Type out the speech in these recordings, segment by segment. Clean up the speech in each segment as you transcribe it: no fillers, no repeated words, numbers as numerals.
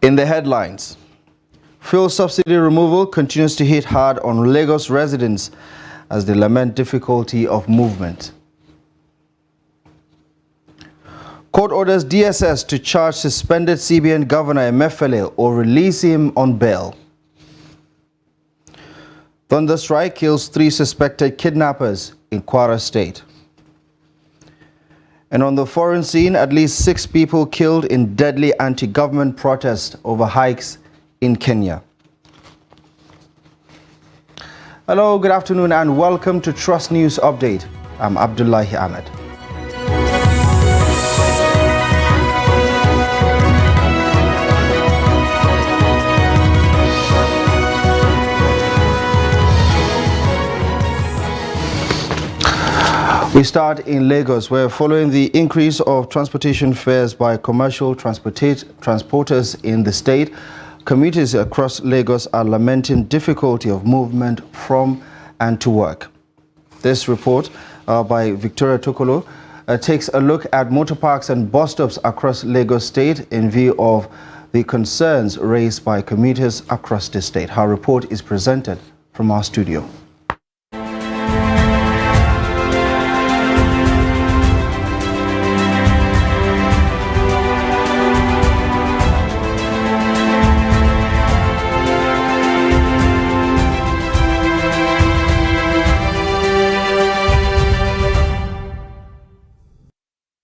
In the headlines, fuel subsidy removal continues to hit hard on Lagos residents as they lament difficulty of movement. Court orders DSS to charge suspended CBN Governor Emefiele or release him on bail. Thunder strike kills 3 suspected kidnappers in Kwara State. And on the foreign scene, at least 6 people killed in deadly anti-government protest over hikes in Kenya. Hello, good afternoon and welcome to Trust News Update. I'm Abdullahi Ahmed. We start in Lagos, where following the increase of transportation fares by commercial transporters in the state, commuters across Lagos are lamenting difficulty of movement from and to work. This report by Victoria Tokolo takes a look at motor parks and bus stops across Lagos State in view of the concerns raised by commuters across the state. Her report is presented from our studio.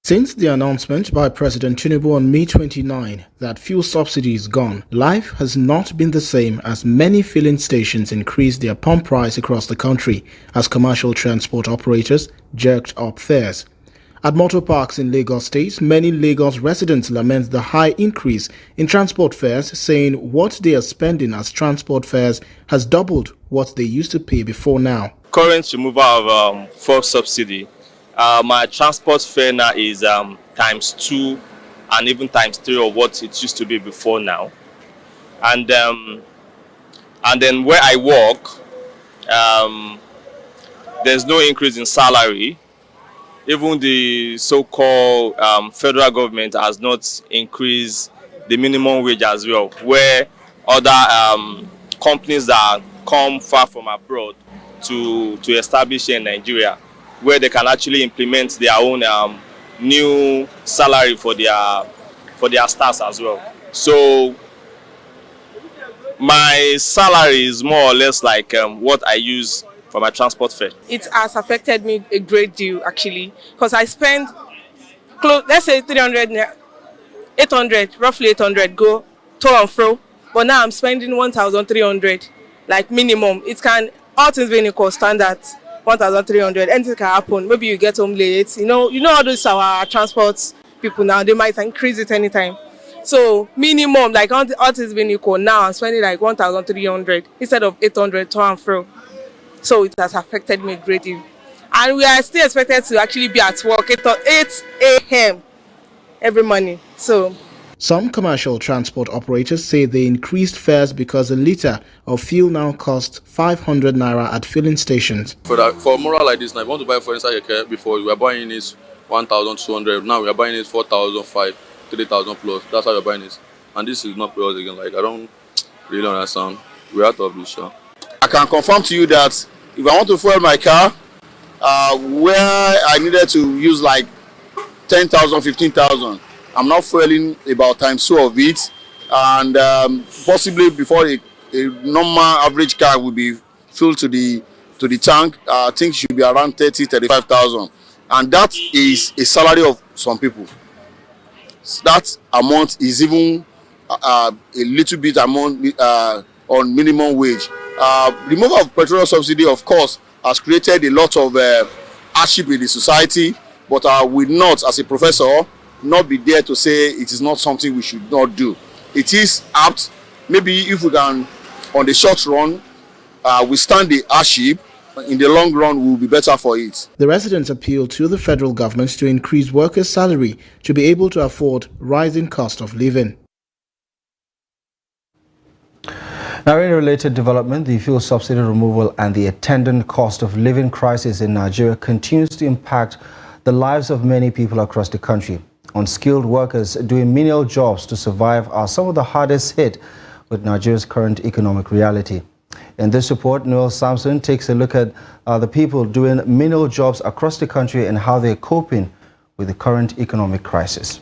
Since the announcement by President Tinubu on May 29 that fuel subsidy is gone, life has not been the same as many filling stations increased their pump price across the country as commercial transport operators jerked up fares. At motor parks in Lagos State, many Lagos residents lament the high increase in transport fares, saying what they are spending as transport fares has doubled what they used to pay before now. Current removal of fuel subsidy, my transport fare now is ×2 and even ×3 of what it used to be before now. And then where I work, there's no increase in salary. Even the so-called federal government has not increased the minimum wage as well, where other companies that come far from abroad to establish here in Nigeria, where they can actually implement their own new salary for their staffs as well. So my salary is more or less like what I use for my transport fare. It has affected me a great deal actually, because I spend let's say 800, roughly 800 go to and fro, but now I'm spending 1,300 like minimum. It can, all things being equal, standard 1,300. Anything can happen. Maybe you get home late. You know how those our transport people now, they might increase it anytime. So minimum, like all things being equal, now I'm spending like 1,300 instead of 800 to and fro. So it has affected me a great deal. And we are still expected to actually be at work at 8 a.m. every morning. So some commercial transport operators say they increased fares because a litre of fuel now costs 500 naira at filling stations. For a moral like this, now if you want to buy for inside your car before, we were buying it 1,200. Now we are buying it 4,500, 3,000 plus. That's how you're buying it. And this is not for us again. Like, I don't really understand. We're out of this show. I can confirm to you that if I want to fuel my car, where I needed to use like 10,000, 15,000, I'm not fueling about ×2 of it, and possibly before a normal average car will be filled to the tank, I think it should be around 30,000, 35,000, and that is a salary of some people. That amount is even a little bit amount on minimum wage. Removal of petrol subsidy, of course, has created a lot of hardship in the society, but I will not, as a professor, not be there to say it is not something we should not do. It is apt. Maybe if we can, on the short run, withstand the hardship, in the long run we will be better for it. The residents appeal to the federal government to increase workers' salary to be able to afford rising cost of living. Now, in a related development, the fuel subsidy removal and the attendant cost of living crisis in Nigeria continues to impact the lives of many people across the country. Unskilled workers doing menial jobs to survive are some of the hardest hit with Nigeria's current economic reality. In this report, Noel Samson takes a look at the people doing menial jobs across the country and how they're coping with the current economic crisis.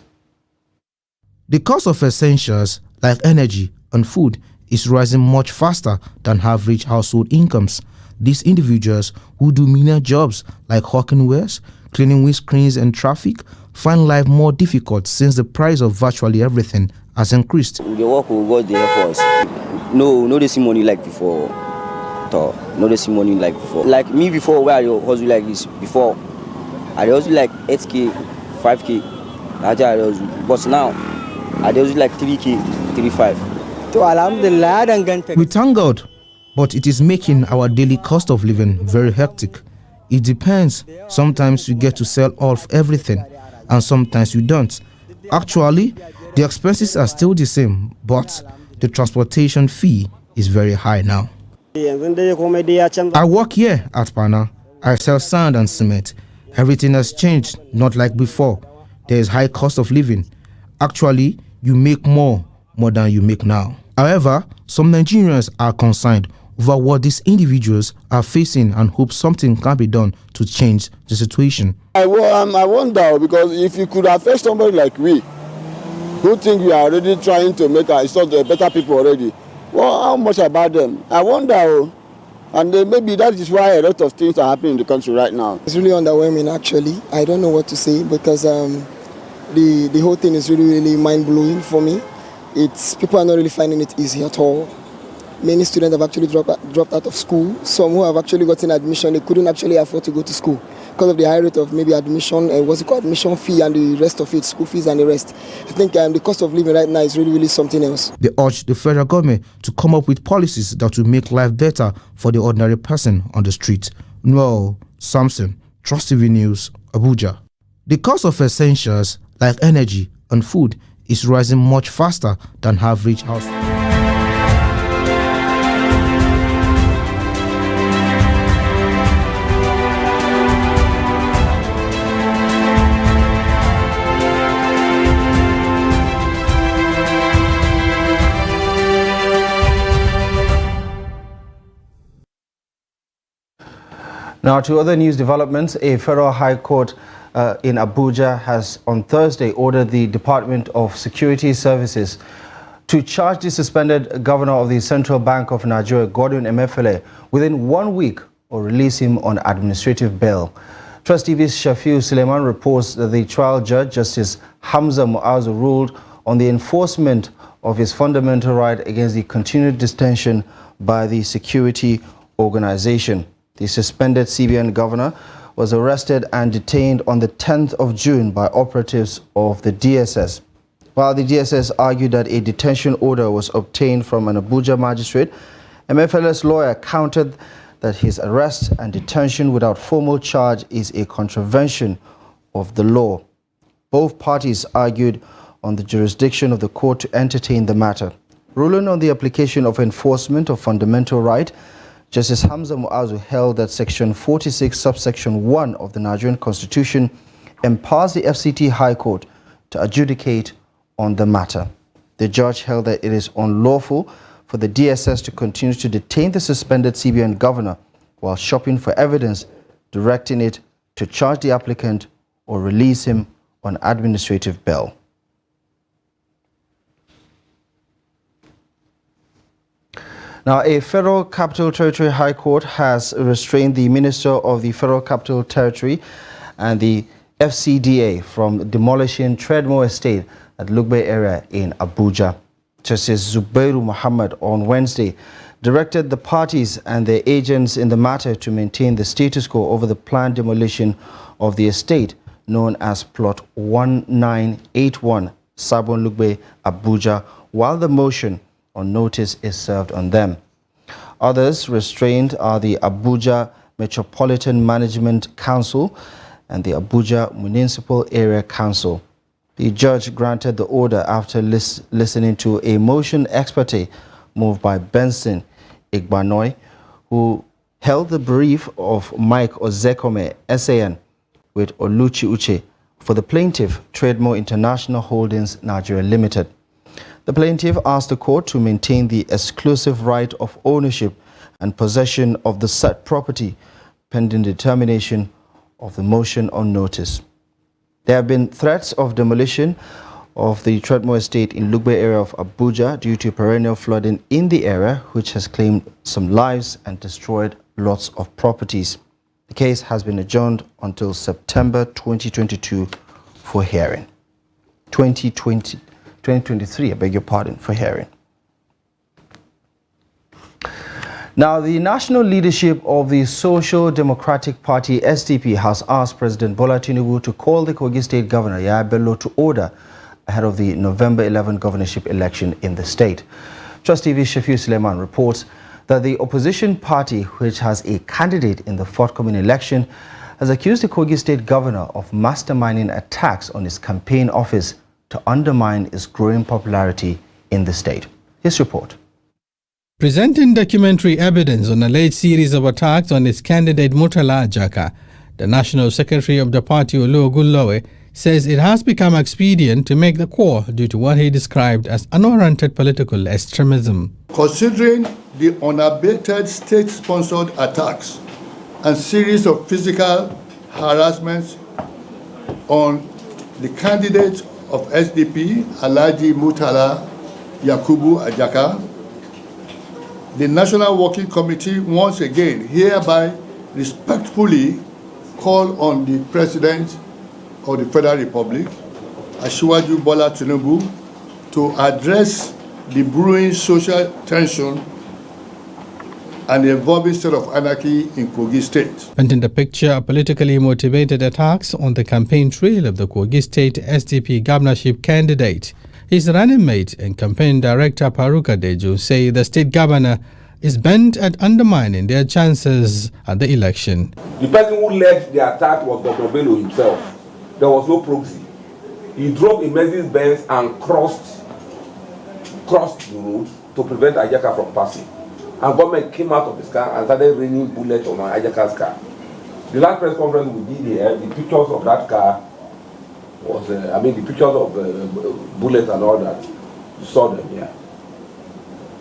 The cost of essentials like energy and food is rising much faster than average household incomes. These individuals who do menial jobs like hawking wares, cleaning windscreens and traffic find life more difficult since the price of virtually everything has increased. The work will go there for us. No, they see money like before. No, they see money like before. Like me before, where I hustle like this before, I hustle like 8K, 5K. That's how I hustle. But now, I hustle like 3K, 3.5. So alhamdulillah, we thank God, but it is making our daily cost of living very hectic. It depends. Sometimes you get to sell off everything, and sometimes you don't. Actually, the expenses are still the same, but the transportation fee is very high now. I work here at Pana. I sell sand and cement. Everything has changed, not like before. There is high cost of living. Actually, you make more than you make now. However, some Nigerians are concerned over what these individuals are facing and hope something can be done to change the situation. I wonder, because if you could affect somebody like we, who think we are already trying to make ourselves better people already, well, how much about them? I wonder, and maybe that is why a lot of things are happening in the country right now. It's really underwhelming, actually. I don't know what to say because the whole thing is really mind-blowing for me. People are not really finding it easy at all. Many students have actually dropped out of school. Some who have actually gotten admission, they couldn't actually afford to go to school because of the high rate of maybe admission, admission fee and the rest of it, school fees and the rest. I think the cost of living right now is really something else. They urge the federal government to come up with policies that will make life better for the ordinary person on the street. Noel Samson, Trust TV News, Abuja. The cost of essentials like energy and food is rising much faster than average households. Now to other news developments, a federal high court in Abuja has on Thursday ordered the Department of Security Services to charge the suspended governor of the Central Bank of Nigeria, Godwin Emefiele, within 1 week or release him on administrative bail. Trust TV's Shafiu Suleiman reports that the trial judge, Justice Hamza Muazu, ruled on the enforcement of his fundamental right against the continued detention by the security organization. The suspended CBN governor was arrested and detained on the 10th of June by operatives of the DSS. While the DSS argued that a detention order was obtained from an Abuja magistrate, Emefiele's lawyer countered that his arrest and detention without formal charge is a contravention of the law. Both parties argued on the jurisdiction of the court to entertain the matter. Ruling on the application of enforcement of fundamental right, Justice Hamza Muazu held that Section 46, subsection 1 of the Nigerian Constitution empowers the FCT High Court to adjudicate on the matter. The judge held that it is unlawful for the DSS to continue to detain the suspended CBN governor while shopping for evidence, directing it to charge the applicant or release him on administrative bail. Now, a Federal Capital Territory High Court has restrained the Minister of the Federal Capital Territory and the FCDA from demolishing Treadmoor Estate at Lugbe area in Abuja. Justice Zubairu Muhammad on Wednesday directed the parties and their agents in the matter to maintain the status quo over the planned demolition of the estate known as Plot 1981, Sabon Lugbe, Abuja, while the motion on notice is served on them. Others restrained are the Abuja Metropolitan Management Council and the Abuja Municipal Area Council. The judge granted the order after listening to a motion experte moved by Benson Igbanoy, who held the brief of Mike Ozekome, SAN, with Oluchi Uche for the plaintiff, Trademore International Holdings Nigeria Limited. The plaintiff asked the court to maintain the exclusive right of ownership and possession of the said property pending determination of the motion on notice. There have been threats of demolition of the Trademore estate in Lugbe area of Abuja due to perennial flooding in the area, which has claimed some lives and destroyed lots of properties. The case has been adjourned until September 2022 for hearing. 2023, I beg your pardon, for hearing. Now, the national leadership of the Social Democratic Party, SDP, has asked President Bola Tinubu to call the Kogi State Governor, Yahaya Bello, to order ahead of the November 11 governorship election in the state. Trust TV Shafiu Suleiman reports that the opposition party, which has a candidate in the forthcoming election, has accused the Kogi State Governor of masterminding attacks on his campaign office to undermine its growing popularity in the state. His report. Presenting documentary evidence on a late series of attacks on its candidate Murtala Ajaka, the National Secretary of the party Oluogunlowe says it has become expedient to make the call due to what he described as unwarranted political extremism. Considering the unabated state-sponsored attacks and series of physical harassments on the candidate of SDP, Alhaji Murtala Yakubu Ajaka, the National Working Committee once again hereby respectfully call on the President of the Federal Republic, Asiwaju Bola Tinubu, to address the brewing social tension and the evolving state of anarchy in Kogi State. Painting the picture of politically motivated attacks on the campaign trail of the Kogi State SDP governorship candidate, his running mate and campaign director Paruka Deju say the state governor is bent at undermining their chances at the election. The person who led the attack was Dr. Bello himself. There was no proxy. He drove a Mercedes-Benz and crossed the road to prevent Ajaka from passing. And government came out of his car and started raining bullets on Ajaka's car. The last press conference we did here, the pictures of that car was, the pictures of bullets and all that, you saw them here.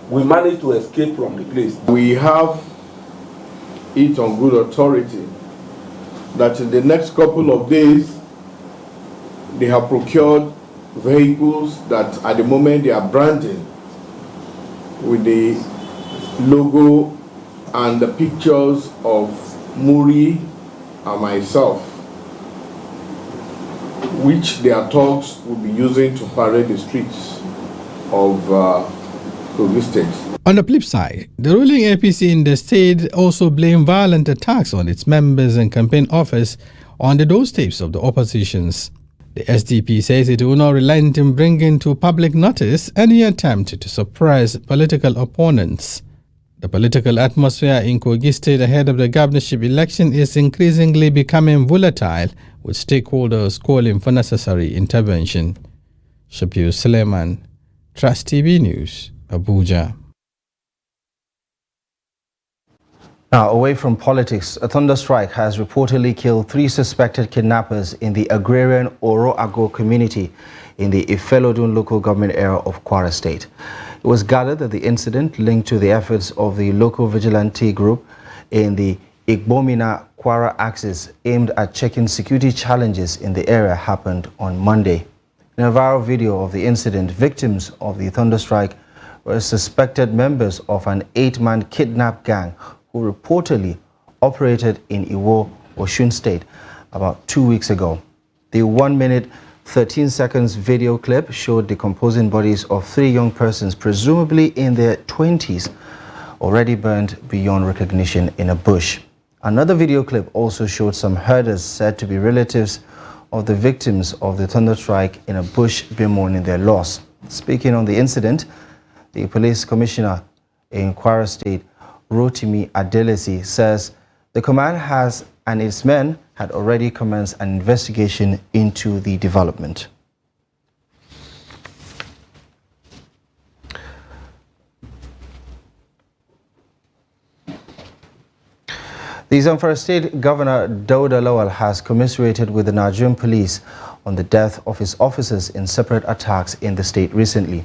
We managed to escape from the place. We have it on good authority that in the next couple of days, they have procured vehicles that at the moment they are branding with the logo and the pictures of Muri and myself, which their thugs will be using to parade the streets of Kogi State. On the flip side, the ruling APC in the state also blamed violent attacks on its members and campaign office on the doorsteps of the oppositions. The SDP says it will not relent in bringing to public notice any attempt to suppress political opponents. The political atmosphere in Kogi State ahead of the governorship election is increasingly becoming volatile, with stakeholders calling for necessary intervention. Shafiu Suleiman, Trust TV News, Abuja. Now, away from politics, a thunderstrike has reportedly killed 3 suspected kidnappers in the agrarian Oro Ago community in the Ifelodun local government area of Kwara State. It was gathered that the incident, linked to the efforts of the local vigilante group in the Igbomina Kwara axis aimed at checking security challenges in the area, happened on Monday. In a viral video of the incident, victims of the thunderstrike were suspected members of an 8-man kidnap gang who reportedly operated in Iwo, Osun State about 2 weeks ago. The 1-minute 13 seconds video clip showed decomposing bodies of 3 young persons, presumably in their 20s, already burned beyond recognition in a bush. Another video clip also showed some herders said to be relatives of the victims of the thunderstrike in a bush bemoaning their loss. Speaking on the incident, the police commissioner in Kwara State, Rotimi Adelesi, says the command has and its men had already commenced an investigation into the development. The Zamfara State Governor Dauda Lawal has commiserated with the Nigerian police on the death of his officers in separate attacks in the state recently.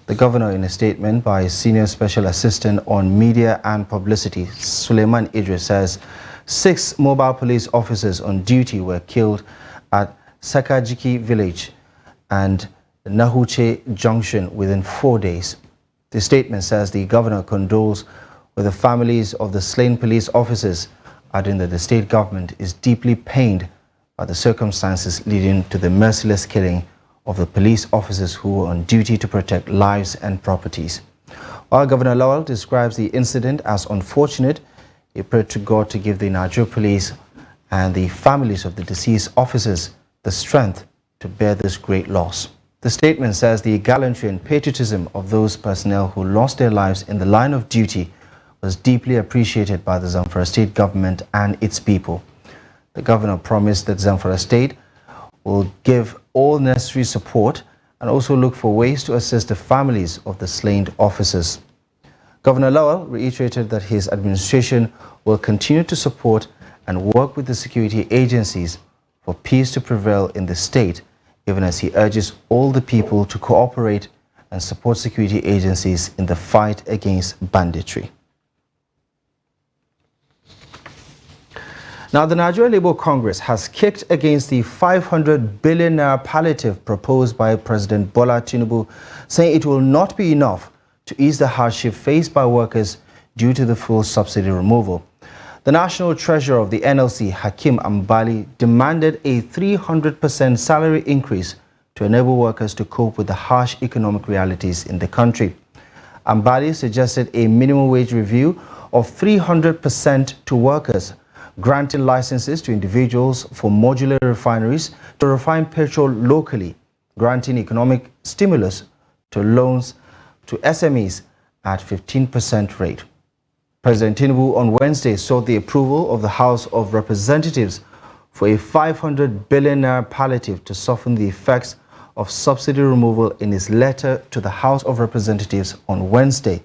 The governor, in a statement by Senior Special Assistant on Media and Publicity, Suleiman Idris, says 6 mobile police officers on duty were killed at Sakajiki village and Nahuche Junction within 4 days. The statement says the governor condoles with the families of the slain police officers, adding that the state government is deeply pained by the circumstances leading to the merciless killing of the police officers who were on duty to protect lives and properties. While Governor Lawal describes the incident as unfortunate, he prayed to God to give the Nigeria police and the families of the deceased officers the strength to bear this great loss. The statement says the gallantry and patriotism of those personnel who lost their lives in the line of duty was deeply appreciated by the Zamfara State government and its people. The governor promised that Zamfara State will give all necessary support and also look for ways to assist the families of the slain officers. Governor Lawal reiterated that his administration will continue to support and work with the security agencies for peace to prevail in the state, even as he urges all the people to cooperate and support security agencies in the fight against banditry. Now, the Nigeria Labour Congress has kicked against the 500 billion naira palliative proposed by President Bola Tinubu, saying it will not be enough to ease the hardship faced by workers due to the fuel subsidy removal. The National Treasurer of the NLC, Hakeem Ambali, demanded a 300% salary increase to enable workers to cope with the harsh economic realities in the country. Ambali suggested a minimum wage review of 300% to workers, granting licenses to individuals for modular refineries to refine petrol locally, granting economic stimulus to loans to SMEs at 15% rate. President Tinubu on Wednesday sought the approval of the House of Representatives for a 500 billion naira palliative to soften the effects of subsidy removal in his letter to the House of Representatives on Wednesday.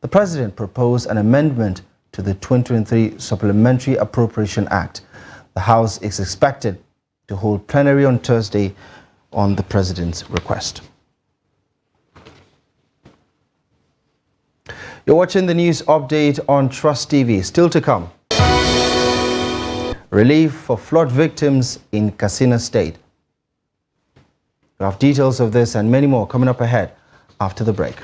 The president proposed an amendment to the 2023 Supplementary Appropriation Act. The House is expected to hold plenary on Thursday on the president's request. You're watching the news update on Trust TV. Still to come. Relief for flood victims in Katsina State. We have details of this and many more coming up ahead after the break.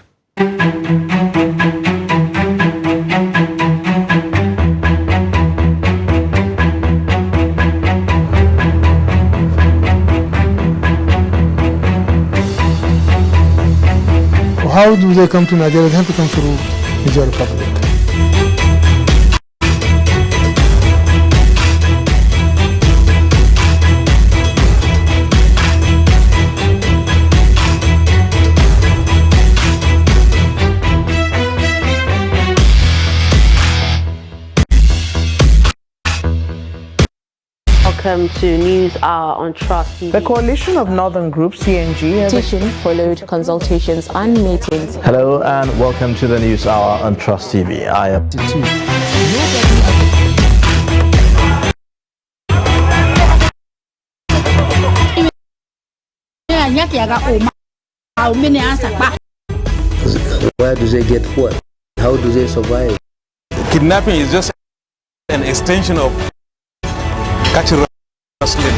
How do they come to Nigeria? They have to come through Niger Republic. Welcome to News Hour on Trust TV. The coalition of northern groups, CNG, Petition followed consultations and meetings. Hello and welcome to the News Hour on Trust TV. I am Where do they get what? How do they survive? Kidnapping is just an extension of catching rustling.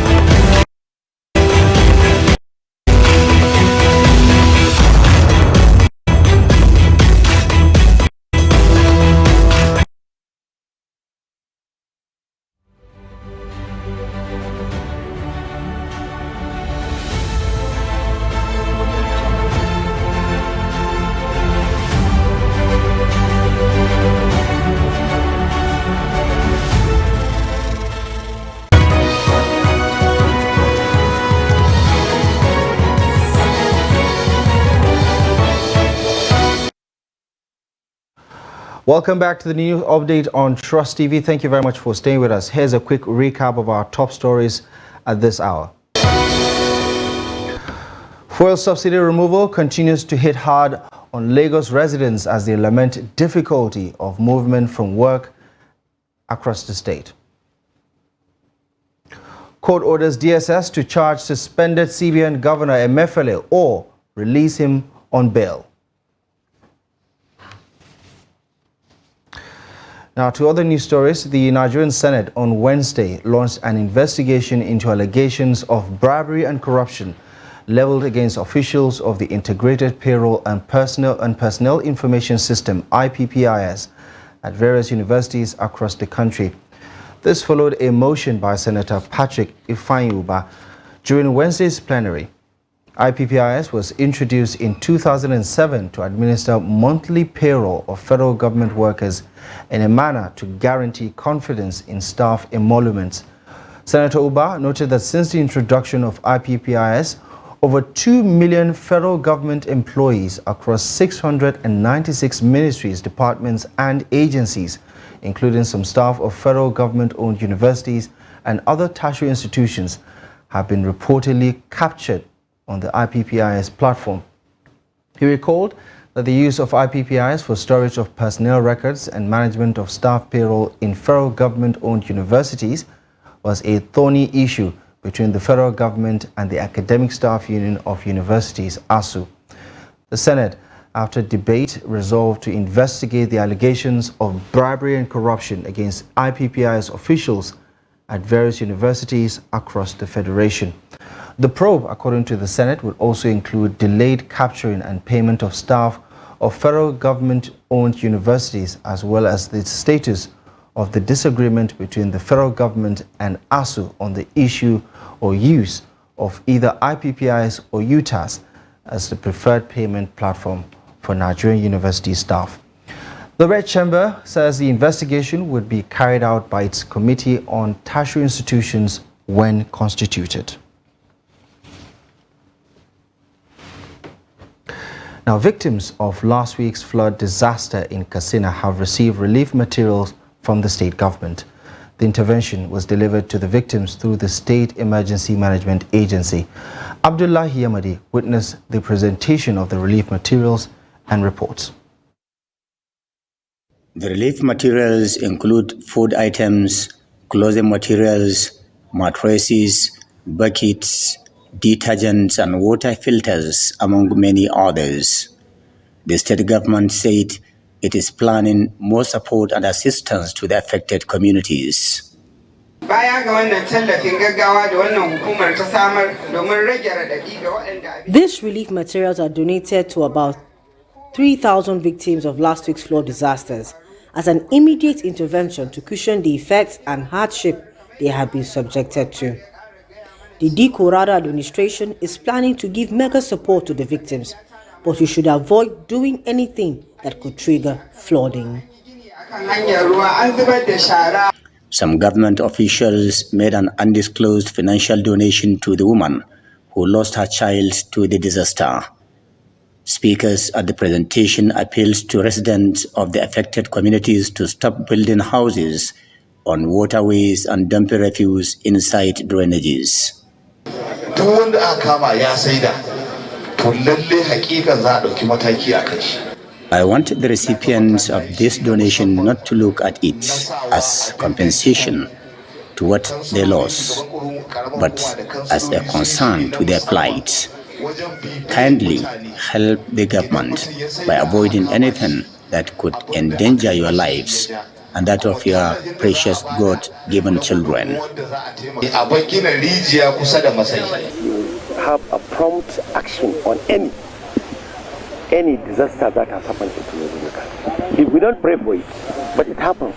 Welcome back to the news update on Trust TV. Thank you very much for staying with us. Here's a quick recap of our top stories at this hour. Fuel subsidy removal continues to hit hard on Lagos residents as they lament difficulty of movement from work across the state. Court orders DSS to charge suspended CBN Governor Emefiele or release him on bail. Now to other news stories, the Nigerian Senate on Wednesday launched an investigation into allegations of bribery and corruption leveled against officials of the Integrated Payroll and Personnel Information System (IPPIS) at various universities across the country. This followed a motion by Senator Patrick Ifeanyi during Wednesday's plenary. IPPIS was introduced in 2007 to administer monthly payroll of federal government workers in a manner to guarantee confidence in staff emoluments. Senator Uba noted that since the introduction of IPPIS, over 2 million federal government employees across 696 ministries, departments, and agencies, including some staff of federal government-owned universities and other tertiary institutions, have been reportedly captured on the IPPIS platform. He recalled that the use of IPPIS for storage of personnel records and management of staff payroll in federal government-owned universities was a thorny issue between the federal government and the Academic Staff Union of Universities, ASU. The Senate, after debate, resolved to investigate the allegations of bribery and corruption against IPPIS officials at various universities across the Federation. The probe, according to the Senate, would also include delayed capturing and payment of staff of federal government-owned universities, as well as the status of the disagreement between the federal government and ASU on the issue or use of either IPPIS or UTAS as the preferred payment platform for Nigerian university staff. The Red Chamber says the investigation would be carried out by its Committee on Tertiary Institutions when constituted. Now, victims of last week's flood disaster in Katsina have received relief materials from the state government. The intervention was delivered to the victims through the State Emergency Management Agency. Abdullahi Yamadi witnessed the presentation of the relief materials and reports. The relief materials include food items, clothing materials, mattresses, buckets, detergents and water filters, among many others. The state government said it is planning more support and assistance to the affected communities. These relief materials are donated to about 3,000 victims of last week's flood disasters as an immediate intervention to cushion the effects and hardship they have been subjected to. The Corrado administration is planning to give mega support to the victims, but we should avoid doing anything that could trigger flooding. Some government officials made an undisclosed financial donation to the woman who lost her child to the disaster. Speakers at the presentation appealed to residents of the affected communities to stop building houses on waterways and dumping refuse inside drainages. I want the recipients of this donation not to look at it as compensation to what they lost, but as a concern to their plight. Kindly help the government by avoiding anything that could endanger your lives and that of your precious God-given children. Have a prompt action on any disaster that has happened to Tunisia. If we don't pray for it, but it happens.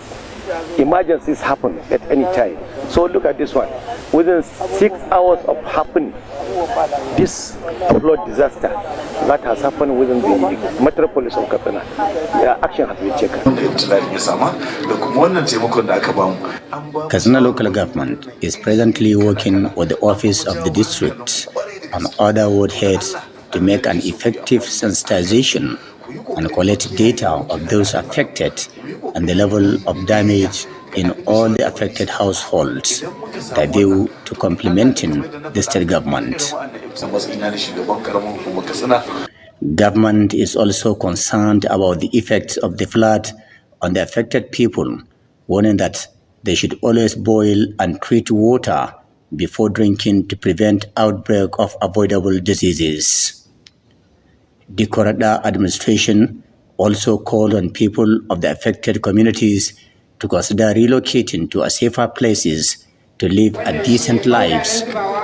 Emergencies happen at any time. So look at this one. Within 6 hours of happening, this flood disaster that has happened within the metropolis of Katsina, action has been taken. Katsina local government is presently working with the office of the district and other ward heads to make an effective sensitization and collect data of those affected and the level of damage in all the affected households, with a view to complementing the state government. Government is also concerned about the effects of the flood on the affected people, warning that they should always boil and treat water before drinking to prevent outbreak of avoidable diseases. The Korada administration also called on people of the affected communities to consider relocating to a safer places to live a decent lives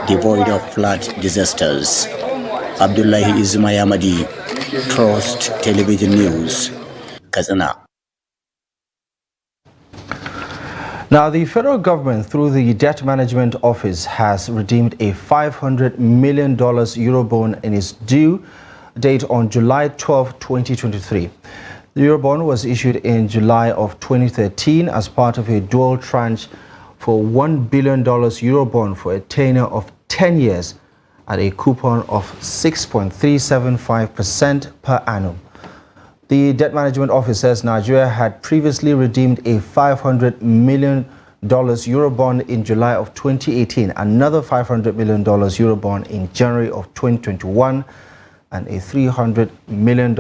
devoid of flood disasters. Abdullahi Ismayamadi, Trust Television News, Katsina. Now, the federal government, through the Debt Management Office, has redeemed a $500 million Eurobond in its due date on July 12, 2023. The Eurobond was issued in July of 2013 as part of a dual tranche for $1 billion Eurobond for a tenure of 10 years at a coupon of 6.375% per annum. The Debt Management Office says Nigeria had previously redeemed a $500 million Eurobond in July of 2018, another $500 million Eurobond in January of 2021, and a $300 million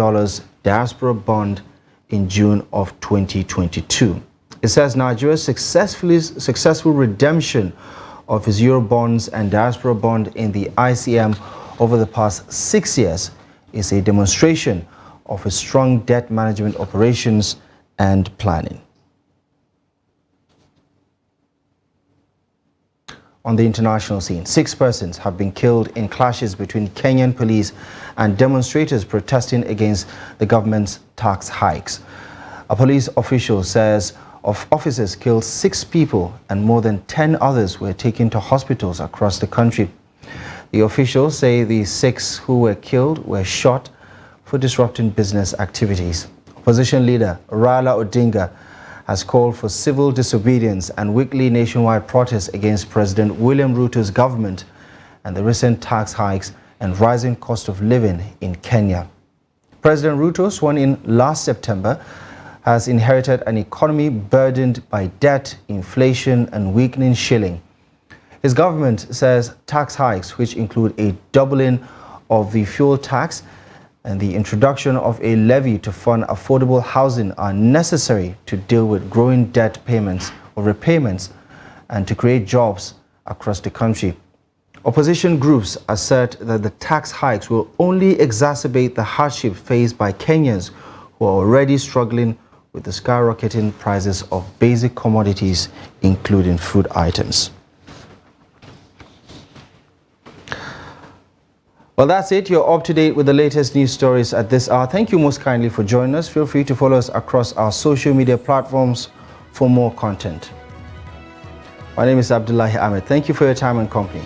diaspora bond in June of 2022. It says Nigeria's successful redemption of its Eurobonds and diaspora bond in the ICM over the past 6 years is a demonstration of its strong debt management operations and planning. On the international scene, 6 persons have been killed in clashes between Kenyan police and demonstrators protesting against the government's tax hikes. A police official says officers killed 6 people and more than 10 others were taken to hospitals across the country. The officials say the 6 who were killed were shot for disrupting business activities. Opposition leader Raila Odinga has called for civil disobedience and weekly nationwide protests against President William Ruto's government and the recent tax hikes and rising cost of living in Kenya. President Ruto, sworn in last September, has inherited an economy burdened by debt, inflation, and weakening shilling. His government says tax hikes, which include a doubling of the fuel tax and the introduction of a levy to fund affordable housing, are necessary to deal with growing debt payments or repayments and to create jobs across the country. Opposition groups assert that the tax hikes will only exacerbate the hardship faced by Kenyans who are already struggling with the skyrocketing prices of basic commodities, including food items. Well, that's it. You're up to date with the latest news stories at this hour. Thank you most kindly for joining us. Feel free to follow us across our social media platforms for more content. My name is Abdullahi Ahmed. Thank you for your time and company.